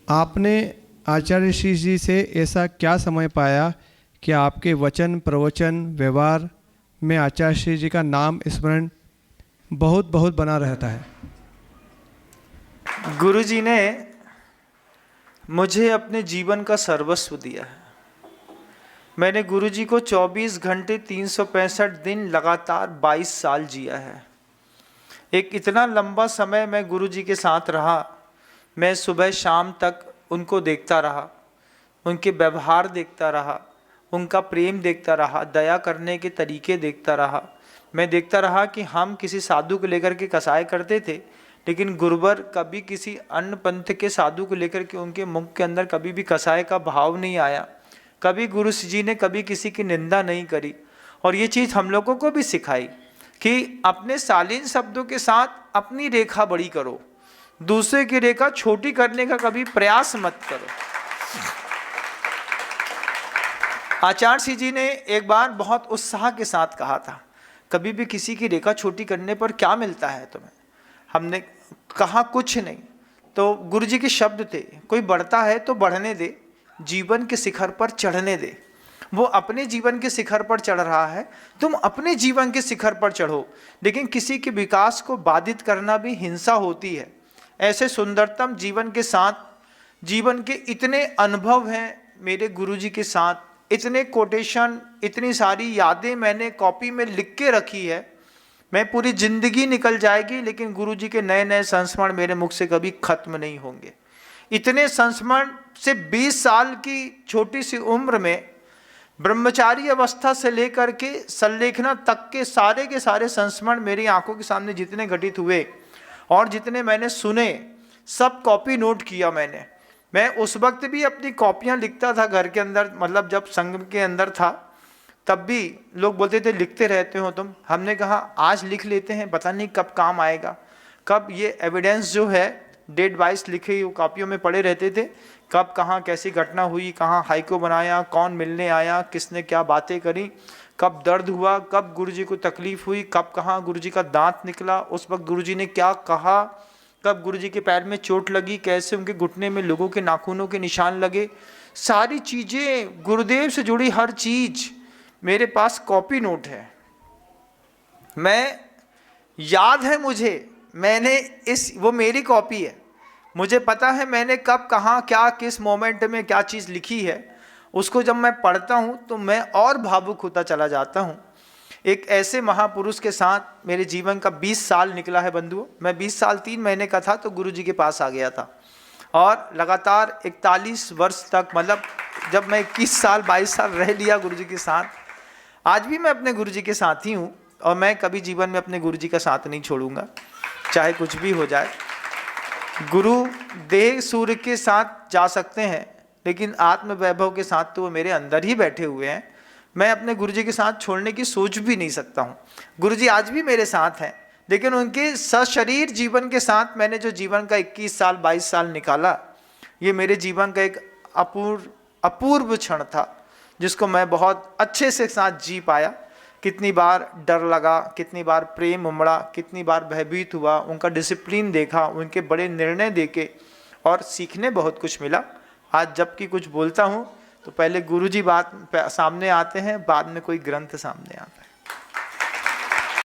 आपने आचार्य श्री जी से ऐसा क्या समय पाया कि आपके वचन प्रवचन व्यवहार में आचार्य श्री जी का नाम स्मरण बहुत बहुत बना रहता है? गुरु जी ने मुझे अपने जीवन का सर्वस्व दिया है। मैंने गुरु जी को 24 घंटे 365 दिन लगातार 22 साल जिया है। एक इतना लंबा समय मैं गुरु जी के साथ रहा। मैं सुबह शाम तक उनको देखता रहा, उनके व्यवहार देखता रहा, उनका प्रेम देखता रहा, दया करने के तरीके देखता रहा। मैं देखता रहा कि हम किसी साधु को लेकर के कसाई करते थे, लेकिन गुरुवर कभी किसी अन्य पंथ के साधु को लेकर के उनके मुख के अंदर कभी भी कसाई का भाव नहीं आया। कभी गुरु जी ने कभी किसी की निंदा नहीं करी। और ये चीज़ हम लोगों को भी सिखाई कि अपने शालीन शब्दों के साथ अपनी रेखा बड़ी करो, दूसरे की रेखा छोटी करने का कभी प्रयास मत करो। आचार्य श्री जी ने एक बार बहुत उत्साह के साथ कहा था, कभी भी किसी की रेखा छोटी करने पर क्या मिलता है तुम्हें? हमने कहा कुछ नहीं। तो गुरु जी के शब्द थे, कोई बढ़ता है तो बढ़ने दे, जीवन के शिखर पर चढ़ने दे। वो अपने जीवन के शिखर पर चढ़ रहा है, तुम अपने जीवन के शिखर पर चढ़ो। लेकिन किसी के विकास को बाधित करना भी हिंसा होती है। ऐसे सुंदरतम जीवन के साथ, जीवन के इतने अनुभव हैं मेरे गुरुजी के साथ, इतने कोटेशन, इतनी सारी यादें मैंने कॉपी में लिख के रखी है। मैं पूरी जिंदगी निकल जाएगी लेकिन गुरुजी के नए नए संस्मरण मेरे मुख से कभी खत्म नहीं होंगे। इतने संस्मरण से 20 साल की छोटी सी उम्र में ब्रह्मचारी अवस्था से लेकर के संलेखना तक के सारे संस्मरण मेरी आंखों के सामने जितने घटित हुए और जितने मैंने सुने, सब कॉपी नोट किया मैंने। मैं उस वक्त भी अपनी कॉपियां लिखता था घर के अंदर, मतलब जब संघ के अंदर था तब भी लोग बोलते थे लिखते रहते हो तुम। हमने कहा आज लिख लेते हैं, पता नहीं कब काम आएगा, कब ये एविडेंस जो है डेट वाइज लिखे हुए कॉपियों में पड़े रहते थे, कब कहाँ कैसी घटना हुई, कहाँ हाइको बनाया, कौन मिलने आया, किसने क्या बातें करी, कब दर्द हुआ, कब गुरुजी को तकलीफ हुई, कब कहाँ गुरुजी का दांत निकला, उस वक्त गुरुजी ने क्या कहा, कब गुरुजी के पैर में चोट लगी, कैसे उनके घुटने में लोगों के नाखूनों के निशान लगे, सारी चीज़ें गुरुदेव से जुड़ी हर चीज़ मेरे पास कॉपी नोट है। मैं याद है मुझे, मैंने वो मेरी कॉपी है, मुझे पता है मैंने कब कहाँ क्या किस मोमेंट में क्या चीज़ लिखी है। उसको जब मैं पढ़ता हूँ तो मैं और भावुक होता चला जाता हूँ। एक ऐसे महापुरुष के साथ मेरे जीवन का 20 साल निकला है बंधुओं। मैं 20 साल 3 महीने का था तो गुरु जी के पास आ गया था और लगातार 41 वर्ष तक, मतलब जब मैं 21 साल 22 साल रह लिया गुरु जी के साथ। आज भी मैं अपने गुरु जी के साथ ही हूँ और मैं कभी जीवन में अपने गुरु जी का साथ नहीं छोड़ूंगा, चाहे कुछ भी हो जाए। गुरु देह सूर्य के साथ जा सकते हैं लेकिन आत्म वैभव के साथ तो वो मेरे अंदर ही बैठे हुए हैं। मैं अपने गुरुजी के साथ छोड़ने की सोच भी नहीं सकता हूँ। गुरुजी आज भी मेरे साथ हैं, लेकिन उनके सशरीर जीवन के साथ मैंने जो जीवन का 21 साल 22 साल निकाला, ये मेरे जीवन का एक अपूर्व क्षण था जिसको मैं बहुत अच्छे से साथ जी पाया। कितनी बार डर लगा, कितनी बार प्रेम उमड़ा, कितनी बार भयभीत हुआ, उनका डिसिप्लिन देखा, उनके बड़े निर्णय देखे और सीखने बहुत कुछ मिला। आज जबकि कुछ बोलता हूँ तो पहले गुरुजी बात सामने आते हैं, बाद में कोई ग्रंथ सामने आता है।